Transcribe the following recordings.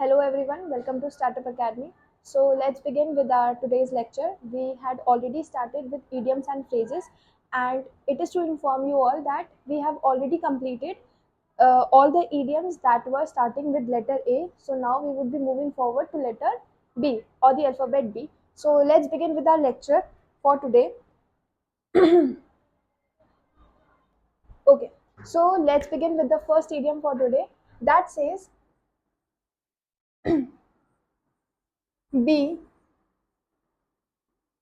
Hello everyone, welcome to Startup Academy. So let's begin with our today's lecture. We had already started with idioms and phrases, and it is to inform you all that we have already completed all the idioms that were starting with letter A. So now we would be moving forward to letter B or the alphabet B. So let's begin with our lecture for today. Okay, so let's begin with the first idiom for today that says be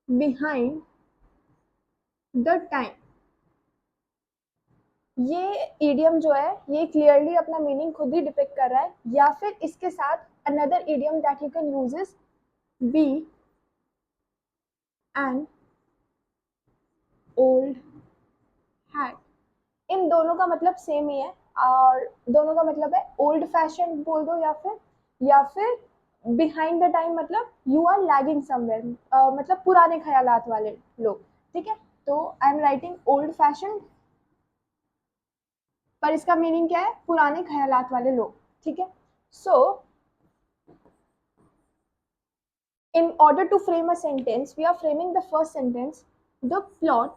behind the time. ये idiom जो है ये clearly अपना meaning खुद ही depict कर रहा है या फिर इसके साथ another idiom that you can use is be an old hat. इन दोनों का मतलब सेम ही है और दोनों का मतलब है ओल्ड फैशन बोल दो या फिर बिहाइंड द टाइम मतलब यू आर लैगिंग समवेयर, मतलब पुराने ख्यालात वाले लोग। ठीक है, तो I am writing old fashion पर इसका मीनिंग क्या है, पुराने ख्यालात वाले लोग। ठीक है, सो in order to frame a sentence, we are framing the first sentence, the plot,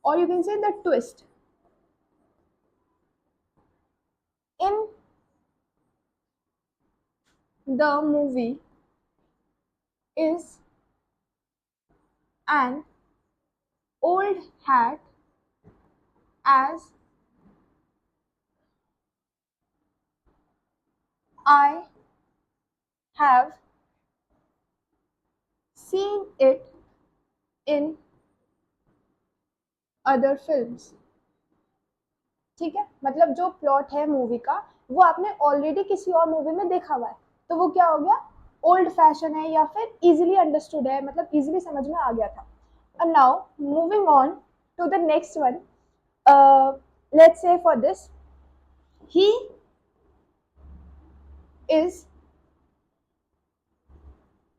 or you can say the twist. In the movie is an old hat as I have seen it in other films. ठीक है, मतलब जो plot है movie का वो आपने already किसी और मूवी में देखा हुआ है, तो वो क्या हो गया, ओल्ड फैशन है या फिर इजीली अंडरस्टूड है, मतलब इजीली समझ में आ गया था। And now moving on to the next one, let's say for this, he is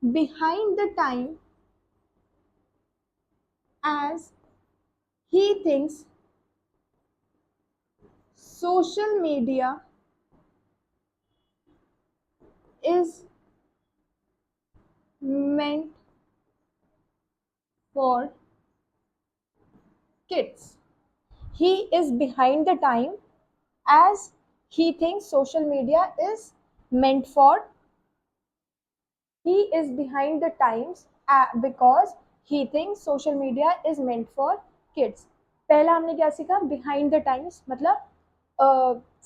behind the time as he thinks social media is meant for kids. He is behind the time as he thinks social media is meant for. He is behind the times because he thinks social media is meant for kids. पहला हमने क्या सीखा, behind the times मतलब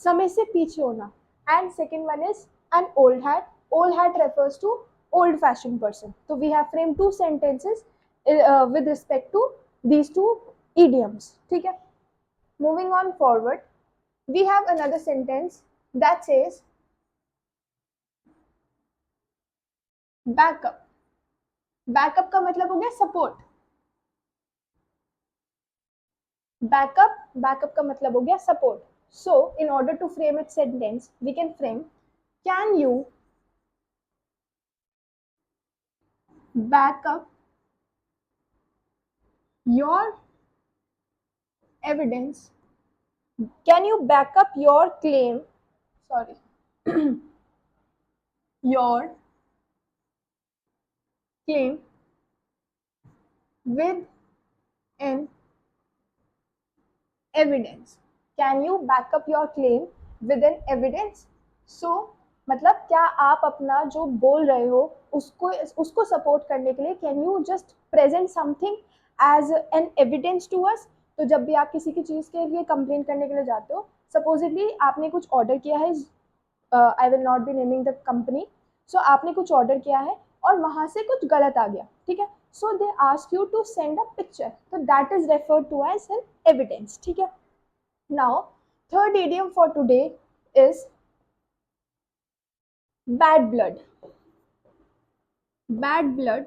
समय से पीछे होना, and second one is an old hat. Old hat refers to old fashioned person. So we have framed two sentences with respect to these two idioms. ठीक है, moving on forward, we have another sentence that says backup. Backup का मतलब हो गया support. Backup का मतलब हो गया support. So in order to frame it sentence we can frame, can you back up your evidence, can you back up your claim, sorry your claim with an evidence. Can you back up your claim with an evidence? So मतलब क्या आप अपना जो बोल रहे हो उसको support करने के लिए can you just present something as an evidence to us. तो जब भी आप किसी की चीज़ के लिए कंप्लेन करने के लिए जाते हो, सपोजिटली आपने कुछ ऑर्डर किया है, I will not be naming the company, so आपने कुछ ऑर्डर किया है और वहाँ से कुछ गलत आ गया, ठीक है, so they ask you to send a picture, तो that is referred to as an evidence. ठीक है, now third idiom for today is bad blood. Bad blood,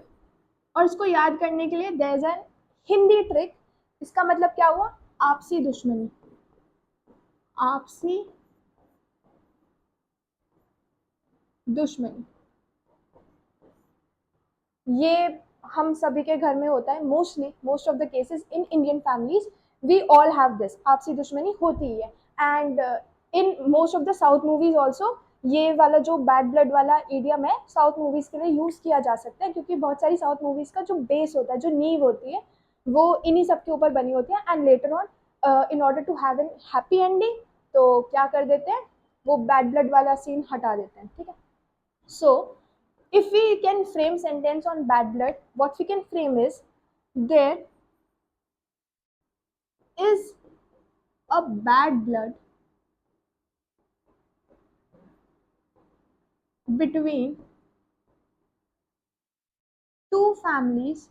और इसको याद करने के लिए there is an Hindi trick. इसका मतलब क्या हुआ, आपसी दुश्मनी। आपसी दुश्मनी ये हम सभी के घर में होता है, most of the cases in Indian families we all have this, आपसी दुश्मनी होती ही है। And in most of the south movies also ये वाला जो बैड ब्लड वाला इडियम है साउथ मूवीज के लिए यूज किया जा सकता है, क्योंकि बहुत सारी साउथ मूवीज का जो बेस होता है, जो नींव होती है, वो इन्हीं सब के ऊपर बनी होती है। And later on, in order to have an happy ending, तो क्या कर देते हैं, वो बैड ब्लड वाला सीन हटा देते हैं। ठीक है। सो if we can frame sentence on bad blood, what we can frame is, there is a bad blood between two families.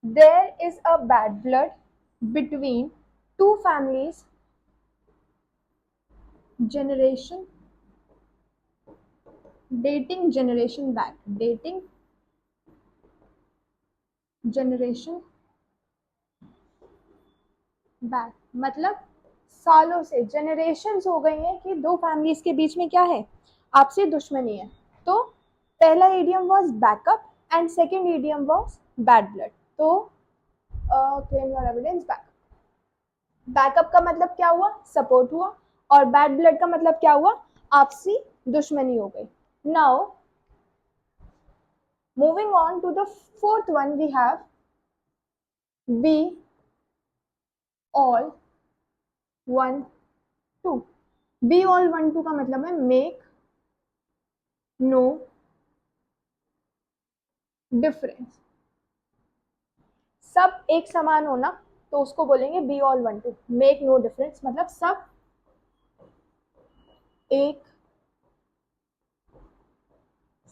There is a bad blood between two families, generation, dating generation back, dating generation back, मतलब सालों से, generations हो गई हैं कि दो families के बीच में क्या है, आपसी दुश्मनी है। तो पहला idiom was backup and second idiom was bad blood. तो claim your evidence back, backup का मतलब क्या हुआ, सपोर्ट हुआ, और बैड ब्लड का मतलब क्या हुआ, आपसी दुश्मनी हो गई। Now moving on to the fourth one, we have be all one to. Be all one to का मतलब है मेक नो डिफरेंस, सब एक समान होना, तो उसको बोलेंगे be all one to. Make no difference मतलब सब एक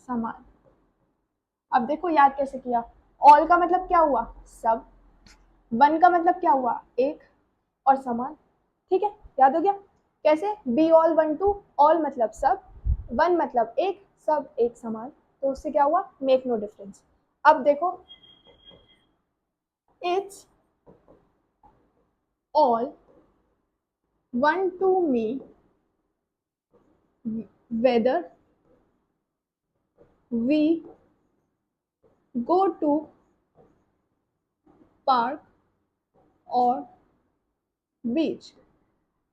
समान। अब देखो याद कैसे किया, ऑल का मतलब क्या हुआ, सब, वन का मतलब क्या हुआ, एक, और समान। ठीक है, याद हो गया कैसे, B all one to, all मतलब सब, वन मतलब एक, सब एक समान, तो उससे क्या हुआ, मेक नो डिफरेंस। अब देखो, it's all one to me whether we go to park और बीच।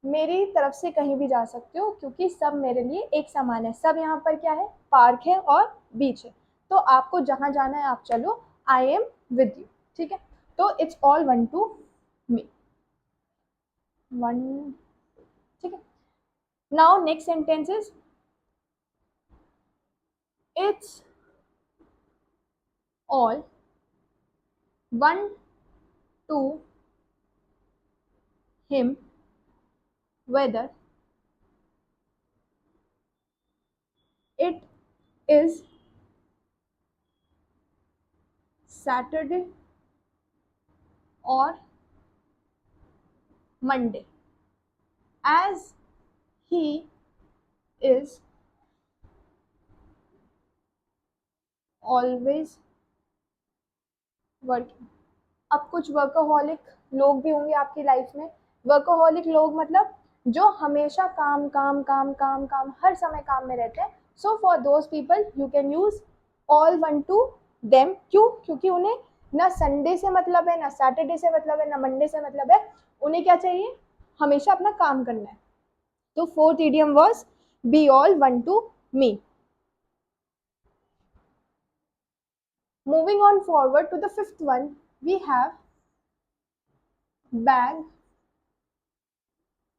मेरी तरफ से कहीं भी जा सकते हो, क्योंकि सब मेरे लिए एक समान है। सब यहाँ पर क्या है, पार्क है और बीच है, तो आपको जहां जाना है आप चलो, आई एम विद यू। ठीक है, तो it's all one to me, one. ठीक है, now next sentence is, it's all one to him whether it is Saturday or Monday, as he is always working। अब कुछ वर्कोहॉलिक लोग भी होंगे आपकी लाइफ में। वर्कोहॉलिक लोग मतलब जो हमेशा काम काम काम काम काम, हर समय काम में रहते हैं। So for those people you can use all one to them. क्यों, क्योंकि उन्हें ना संडे से मतलब है, ना सैटरडे से मतलब है, ना मंडे से मतलब है। उन्हें क्या चाहिए, हमेशा अपना काम करना है। तो fourth idiom was be all one to me. Moving on forward to the fifth one, we have bag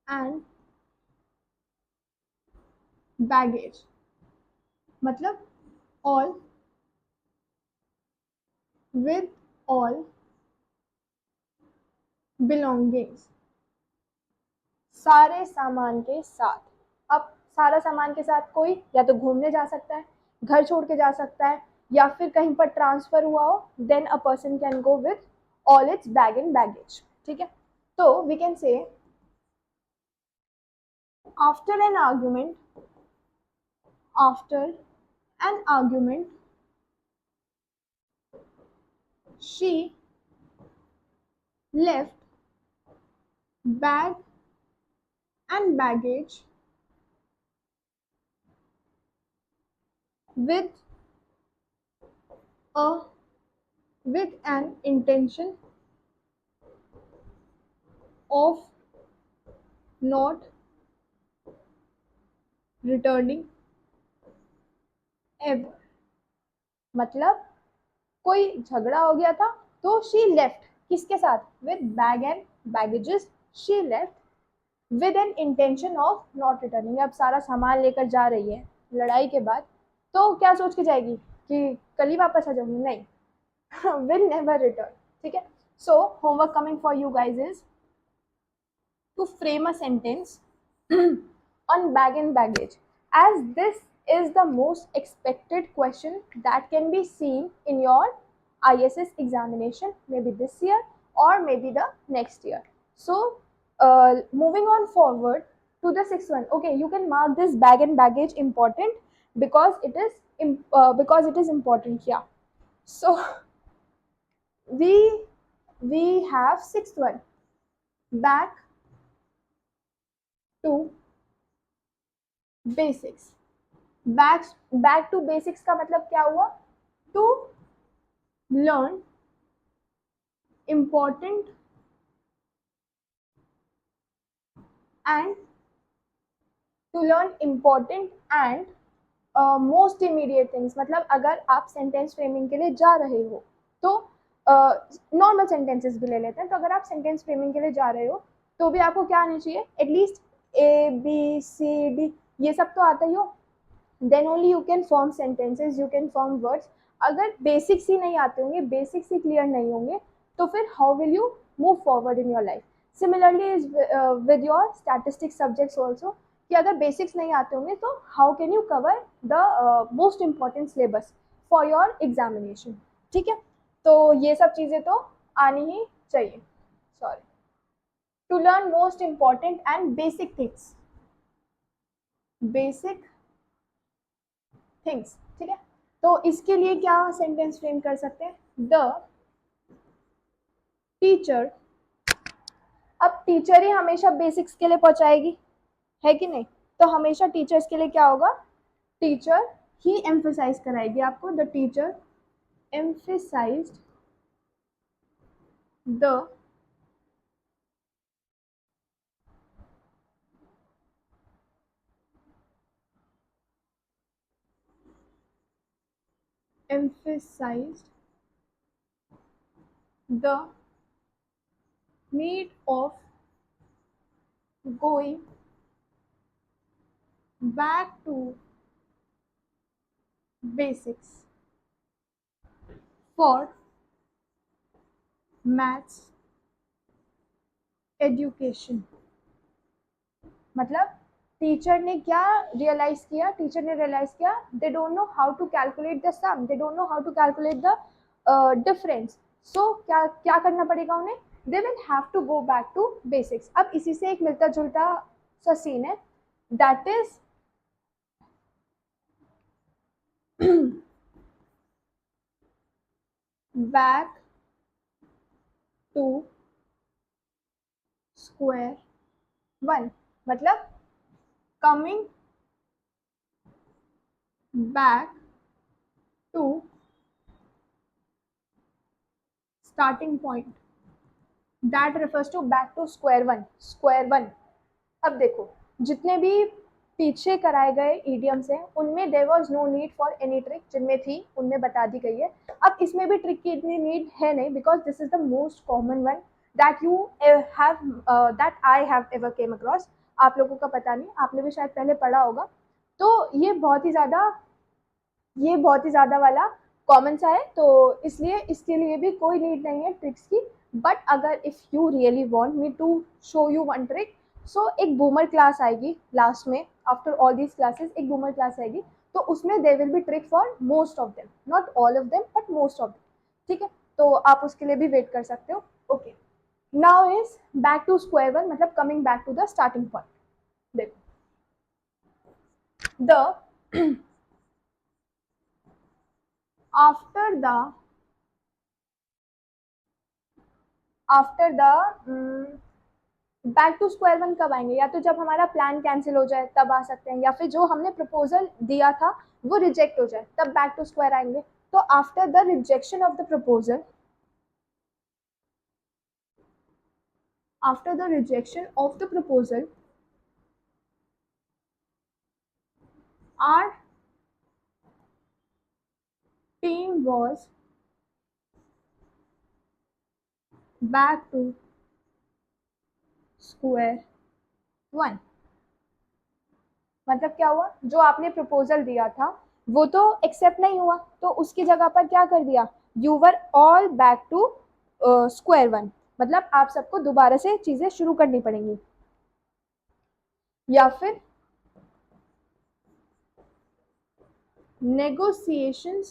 and baggage, मतलब all, with all belongings, सारे सामान के साथ। अब सारा सामान के साथ कोई या तो घूमने जा सकता है, घर छोड़ के जा सकता है, या फिर कहीं पर ट्रांसफर हुआ हो, then a person can go with all its bag and baggage. ठीक है, तो we can say, after an argument, after an argument she left bag and baggage with a with an intention of not returning ever. मतलब कोई झगड़ा हो गया था तो शी लेफ्ट किसके साथ, with bag and baggages, she left with an intention of not returning. अब सारा सामान लेकर जा रही है लड़ाई के बाद, तो क्या सोच के जाएगी कि कल ही वापस आ जाऊंगी, नहीं, विल नेवर रिटर्न। ठीक है, so homework coming for you guys is to frame a sentence on bag and baggage, as this is the most expected question that can be seen in your ISS examination, maybe this year or maybe the next year. So, moving on forward to the sixth one. Okay, you can mark this bag and baggage important because it is important here. So, we we have sixth one, back to basics. Back to basics का मतलब क्या हुआ, to learn important and and most immediate things. मतलब अगर आप sentence framing के लिए जा रहे हो तो नॉर्मल सेंटेंसेस भी ले लेते हैं, तो अगर आप सेंटेंस फ्रेमिंग के लिए जा रहे हो तो भी आपको क्या आना चाहिए, एटलीस्ट ABCD ये सब तो आता ही हो, then only you can form sentences, you can form words. अगर बेसिक्स ही नहीं आते होंगे, बेसिक्स ही क्लियर नहीं होंगे, तो फिर how will you move forward in your life. Similarly is with your statistics subjects also, कि अगर बेसिक्स नहीं आते होंगे तो how can you cover the most important syllabus for your examination. ठीक है, तो ये सब चीज़ें तो आनी ही चाहिए। Sorry, to learn most important and basic things, basic things. ठीक है, तो इसके लिए क्या सेंटेंस फ्रेम कर सकते हैं, द टीचर। अब टीचर ही हमेशा बेसिक्स के लिए पहुंचाएगी, है कि नहीं, तो हमेशा टीचर्स के लिए क्या होगा, टीचर ही एम्फेसाइज कराएगी आपको, the teacher emphasised the emphasized the need of going back to basics for maths education। मतलब टीचर ने क्या रियलाइज किया, टीचर ने रियलाइज किया they don't know how to calculate the sum, they don't know how to calculate the difference, so क्या क्या करना पड़ेगा उन्हें, they will have to go back to basics. अब इसी से एक मिलता जुलता सा सीन है, that is back to square one. मतलब coming back to starting point, that refers to back to square one। अब देखो जितने भी पीछे कराए गए इडियम्स हैं उनमें there was no need for any trick, जिनमें थी उनमें बता दी गई है। अब इसमें भी ट्रिक की इतनी नीड है नहीं, because this is the most common one that you have that I have ever came across. आप लोगों का पता नहीं, आपने भी शायद पहले पढ़ा होगा, तो ये बहुत ही ज़्यादा वाला कॉमन सा है, तो इसलिए इसके लिए भी कोई नीड नहीं है ट्रिक्स की। बट अगर if you really want me to show you one trick, so एक बूमर क्लास आएगी लास्ट में, आफ्टर ऑल दीज क्लासेस एक बूमर क्लास आएगी, तो उसमें there will be trick for most of them, not all of them but most of them. ठीक है, तो आप उसके लिए भी वेट कर सकते हो। Okay, now is back to square one, मतलब coming back to the starting point. देखो the after the back to square one कब आएंगे, या तो जब हमारा प्लान कैंसिल हो जाए तब आ सकते हैं, या फिर जो हमने प्रपोजल दिया था वो रिजेक्ट हो जाए तब बैक टू स्क्वायर आएंगे। तो after the rejection of the proposal, After the rejection of the proposal, our team was back to square one. मतलब क्या हुआ, जो आपने प्रपोजल दिया था वो तो एक्सेप्ट नहीं हुआ, तो उसकी जगह पर क्या कर दिया, you were all back to square one. मतलब आप सबको दोबारा से चीजें शुरू करनी पड़ेंगी. या फिर negotiations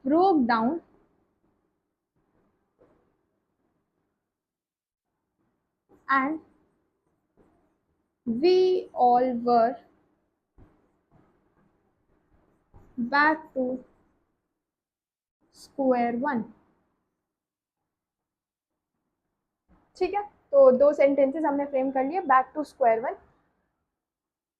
broke down and we all were back to square one. ठीक है, तो दो सेंटेंसेस हमने फ्रेम कर लिए, बैक टू स्क्वायर वन.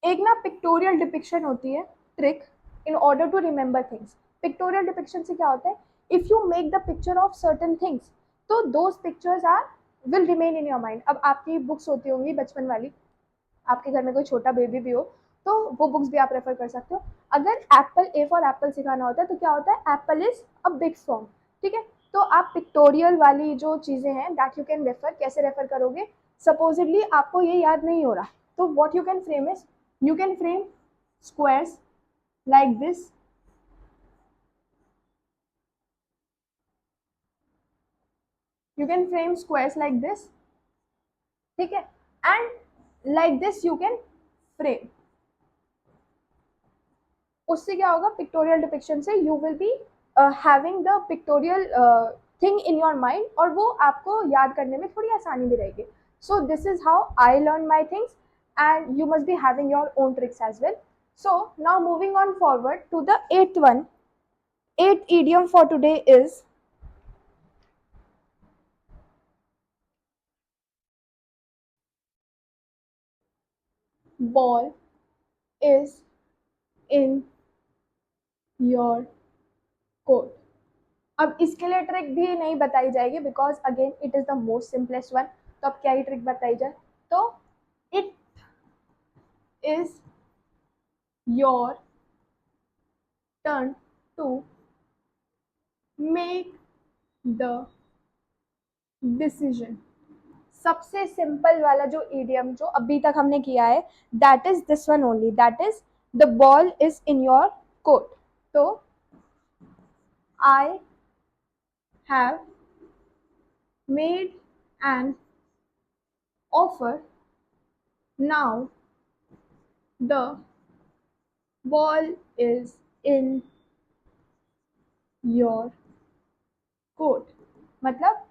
एक ना पिक्टोरियल डिपिक्शन होती है, trick in order to remember things. Pictorial depiction से क्या होता है, if you make the picture of certain things तो those pictures are will remain in your mind. अब आपकी बुक्स होती होंगी बचपन वाली, आपके घर में कोई छोटा बेबी भी हो तो वो बुक्स भी आप रेफर कर सकते हो. अगर एप्पल, ए फॉर एप्पल सिखाना होता है तो क्या होता है, Apple is a big form. ठीक है, तो आप पिक्टोरियल वाली जो चीज़ें हैं दैट यू कैन रेफर, कैसे रेफर करोगे, सपोजिटली आपको ये याद नहीं हो रहा तो what you can frame is, you can frame squares like this. You can frame squares like this. ठीक है, and like this you can frame. उससे क्या होगा, पिक्टोरियल डिपिक्शन से you will be having the pictorial thing in your mind और वो आपको याद करने में थोड़ी आसानी भी रहेगी. So this is how I learn my things and you must be having your own tricks as well. So now moving on forward to the eighth one. Eighth idiom for today is ball is in your court. अब इसके लिए trick भी नहीं बताई जाएगी because again it is the most simplest one. तो अब क्या ही ट्रिक बताई जाए, तो it is your turn to make the decision. सबसे सिंपल वाला जो इडियम जो अभी तक हमने किया है that is this one only, that is the ball is in your court. तो I have made an offer. Now the ball is in your court. मतलब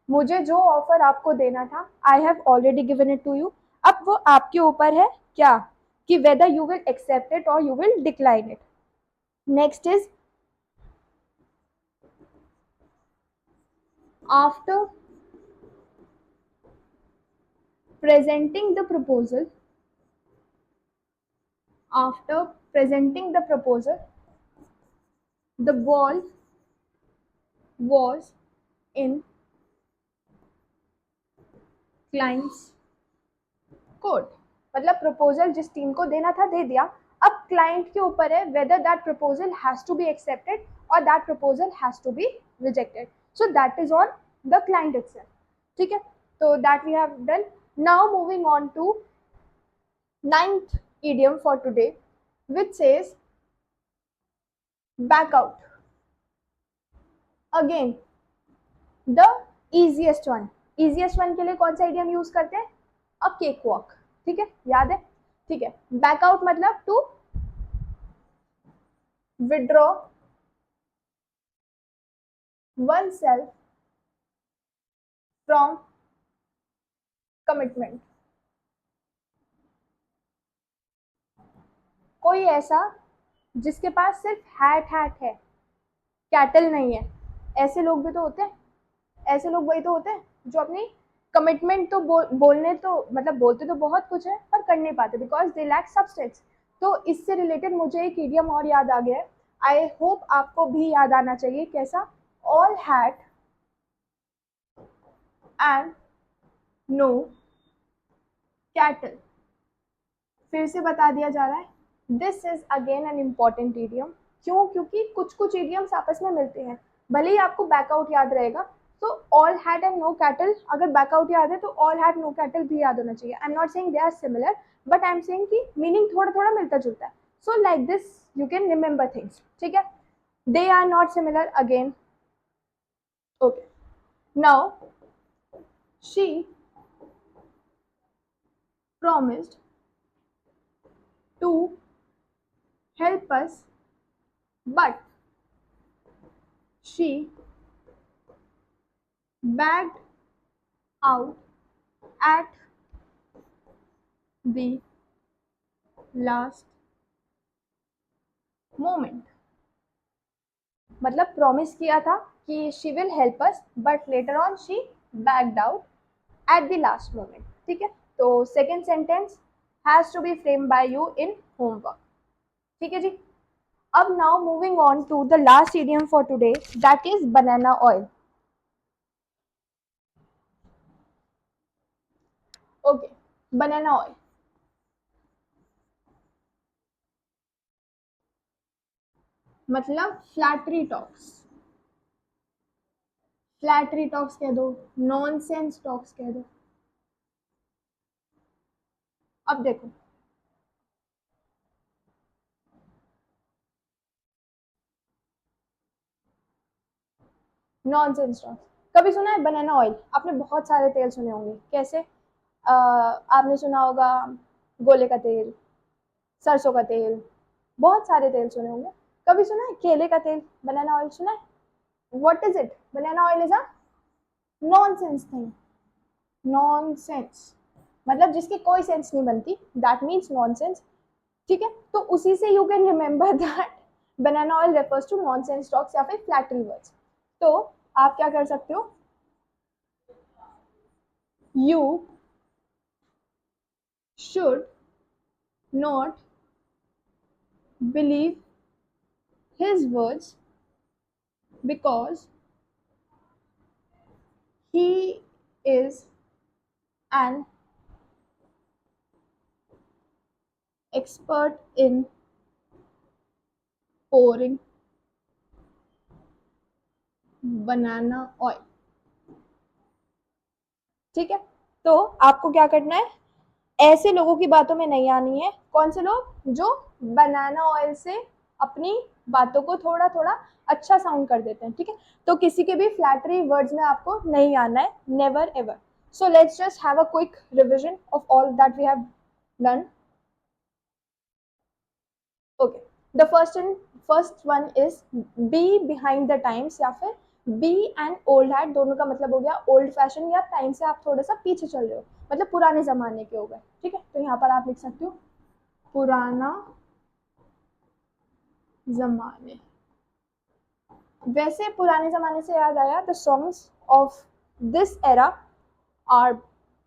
मुझे जो ऑफर आपको देना था I have already given it to you. अब वो आपके ऊपर है क्या, कि whether you will accept it और you will decline it. Next is after presenting the proposal, the ball was in client's court. मतलब प्रपोजल जिस टीम को देना था दे दिया, अब क्लाइंट के ऊपर है whether that proposal has to be accepted or that proposal has to be rejected. So that is on the client itself. ठीक है, तो that we have done. Now moving on to ninth idiom for today, which says back out. Again the easiest one के लिए कौन सा idiom use करते हैं, अ cake walk. ठीक है, याद है. ठीक है, बैक आउट मतलब to withdraw oneself from commitment. कोई ऐसा जिसके पास सिर्फ हैट है, कैटल नहीं है. ऐसे लोग भी तो होते हैं, ऐसे लोग वही तो होते हैं जो अपनी कमिटमेंट तो बोलने तो मतलब बोलते तो बहुत कुछ है पर कर नहीं पाते बिकॉज दे लैक सब्सटेंस. तो इससे रिलेटेड मुझे एक इडियम और याद आ गया है, आई होप आपको भी याद आना चाहिए. कैसा, all had and no cattle। फिर से बता दिया जा रहा है this is again an important idiom. क्यों? क्योंकि कुछ कुछ इडियम्स आपस में मिलते हैं। भले ही आपको बैकआउट याद रहेगा, तो all hat and no cattle, अगर बैकआउट याद है तो ऑल हैड नो कैटल भी याद होना चाहिए। I am not saying they are similar, but I am saying कि मीनिंग थोड़ा थोड़ा मिलता जुलता है। So like this you can remember things, ठीक है। They are not similar again. Okay, now she promised to help us, but she backed out at the last moment। मतलब promise किया था कि she will help us, but later on she backed out at the last moment. ठीक है, तो second sentence has to be frame by you in homework. ठीक है जी। अब now moving on to the last idiom for today, that is banana oil. Okay, banana oil मतलब flattery talks. Flattery talks कह दो, नॉनसेंस टॉक्स कह दो। अब देखो, नॉनसेंस टॉक्स कभी सुना है? बनाना ऑयल आपने बहुत सारे तेल सुने होंगे। कैसे? आपने सुना होगा गोले का तेल, सरसों का तेल, बहुत सारे तेल सुने होंगे। कभी सुना है केले का तेल बनाना ऑयल सुना है? What is it? Banana oil is a nonsense thing. Nonsense मतलब जिसकी कोई सेंस नहीं बनती, दैट मीन्स नॉनसेंस। ठीक है, तो उसी से you can remember that banana oil refers to nonsense talks या फिर फ्लैटरी वर्ड्स। तो आप क्या कर सकते हो? You should not believe his words because he is an expert in pouring banana oil। ठीक है, तो आपको क्या करना है? ऐसे लोगों की बातों में नहीं आनी है। कौन से लोग? जो बनाना ऑयल से अपनी बातों को थोड़ा थोड़ा अच्छा साउंड कर देते हैं। ठीक है, तो किसी के भी फ्लैटरी वर्ड्स में आपको नहीं आना है, never ever. So let's just have a quick revision of all that we have done. Okay, the first one is be behind the times, या फिर बी एंड ओल्ड हैट, दोनों का मतलब हो गया ओल्ड फैशन या टाइम से आप थोड़ा सा पीछे चल रहे हो, मतलब पुराने जमाने के हो गए। ठीक है, तो यहाँ पर आप लिख सकते हो पुराना जमाने। वैसे पुराने जमाने से याद आया, the songs of this era are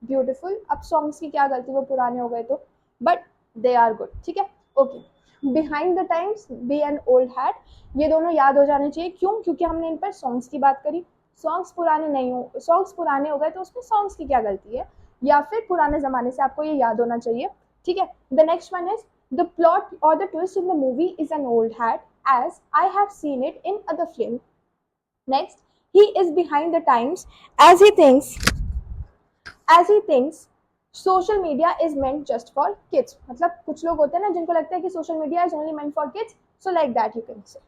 beautiful. अब सॉन्ग्स की क्या गलती, वो पुराने हो गए तो, बट दे आर गुड। ठीक है, okay. Behind the times, be and old hat, ये दोनों याद हो जाने चाहिए। क्यों? क्योंकि हमने इन पर सॉन्ग्स की बात करी। सॉन्ग्स पुराने नहीं हो, सॉन्ग्स पुराने हो गए तो उसमें सॉन्ग्स की क्या गलती है, या फिर पुराने जमाने से आपको ये याद होना चाहिए। ठीक है, the next one is the plot और the twist in the movie is an old hat as I have seen it in other film। Next, he is behind the times as he thinks social media is meant just for kids। मतलब कुछ लोग होते हैं ना जिनको लगता है कि social media is only meant for kids, so like that you can say।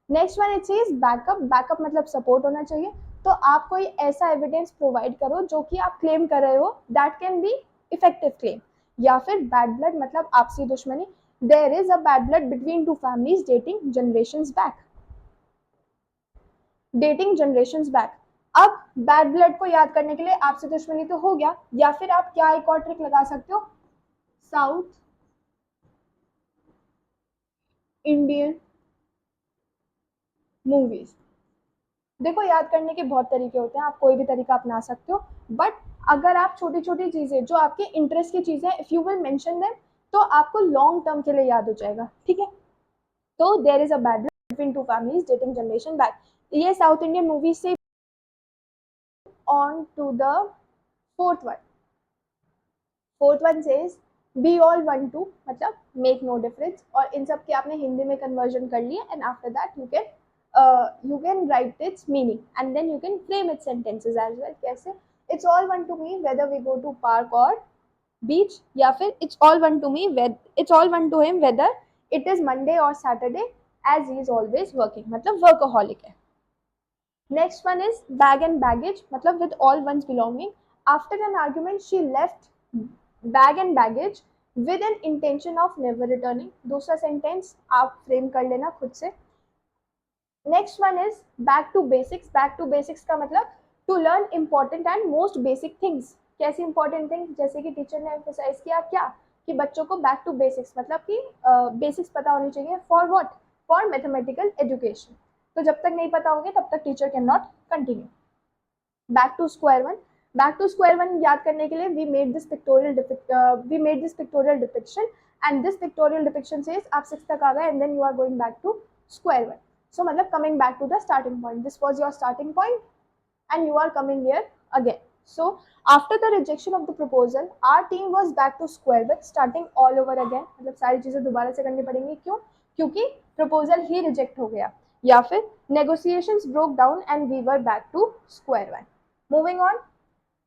Next one it is backup. Backup मतलब सपोर्ट होना चाहिए। तो आप कोई ऐसा एविडेंस प्रोवाइड करो जो कि आप क्लेम कर रहे हो, that can be effective claim. या फिर बैड ब्लड मतलब आपसी दुश्मनी। There is a bad blood between two families dating generations back. Dating generations back. अब बैड ब्लड को याद करने के लिए आपसी दुश्मनी तो हो गया, या फिर आप क्या एक और ट्रिक लगा सकते हो, साउथ इंडियन मूवीज। देखो, याद करने के बहुत तरीके होते हैं, आप कोई भी तरीका अपना सकते हो, बट अगर आप छोटी छोटी चीजें जो आपके इंटरेस्ट की चीजें, if you will mention them, तो आपको लॉन्ग टर्म के लिए याद हो जाएगा। ठीक है, तो there is a bad blood between two families dating generation back. ये साउथ इंडियन मूवी से on to the fourth one. Fourth one says we all one to, मतलब मेक नो डिफरेंस. और इन सब के आपने हिंदी में कन्वर्जन कर लिया and after that you can write its meaning and then you can frame its sentences as well. कैसे? It's all one to me whether we go to park और बीच, या फिर it's all one to me it's all one to him whether it is Monday और Saturday as he is always working, मतलब workaholic है. Next one is bag and baggage, मतलब with all once belonging. After an argument she left bag and baggage with an intention of never returning. दूसरा sentence आप frame कर लेना खुद से. Next one is back to basics. Back to basics का मतलब to learn important and most basic things. कैसी important things? जैसे कि टीचर ने एम्फेसाइज किया क्या कि बच्चों को बैक टू बेसिक्स मतलब कि बेसिक्स पता होनी चाहिए. For what? For mathematical education. तो जब तक नहीं पता होंगे तब तक teacher can not continue. Back to square one. Back to square one याद करने के लिए we made this pictorial depiction and this pictorial depiction says आप 6 तक आ गए and then you are going back to square one. So मतलब coming back to the starting point. This was your starting point and you are coming here again. So after the rejection of the proposal, our team was back to square one, starting all over again. मतलब सारी चीजें दोबारा से करनी पड़ेंगी. क्यों? क्योंकि proposal ही reject हो गया, या फिर negotiations broke down and we were back to square one. Moving on,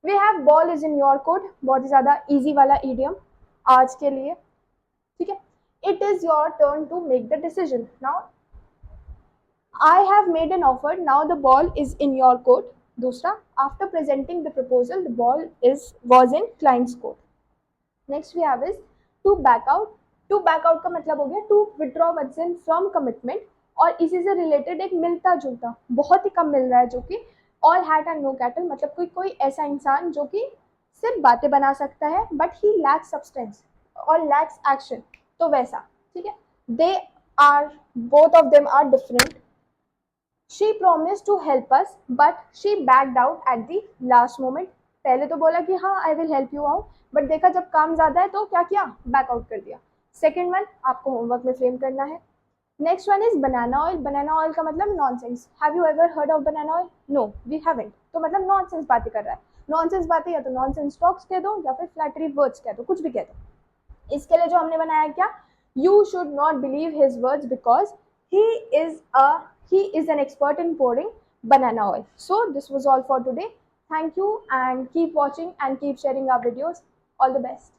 we have ball is in your court. बहुत ही ज़्यादा easy वाला idiom आज के लिए. ठीक है. It is your turn to make the decision. Now I have made an offer. Now the ball is in your court. दूसरा, after presenting the proposal, the ball was in client's court. Next we have is to back out. To back out का मतलब हो गया to withdraw oneself from commitment. और इसी से related एक मिलता जुलता, बहुत ही कम मिल रहा है, जो कि all hat and no cattle, मतलब कोई ऐसा इंसान जो कि सिर्फ बातें बना सकता है बट ही lacks substance और lacks action. तो वैसा. ठीक है. They are, both of them are different. She promised to help us, but she backed out at the last moment. पहले तो बोला कि हाँ I will help you out, but देखा जब काम ज्यादा है तो क्या किया? बैक आउट कर दिया. सेकेंड वन आपको होमवर्क में फ्रेम करना है. Next one is banana oil. Banana oil का मतलब nonsense. Have you ever heard of banana oil? No, we haven't. तो मतलब नॉनसेंस बातें कर रहा है. नॉनसेंस बातें या तो नॉनसेंस टॉक्स कह दो या फिर फ्लैटरी वर्ड्स कह दो, कुछ भी कह दो. इसके लिए जो हमने बनाया क्या? You should not believe his words because he is a he is an expert in pouring banana oil. So this was all for today. Thank you and keep watching and keep sharing our videos. All the best.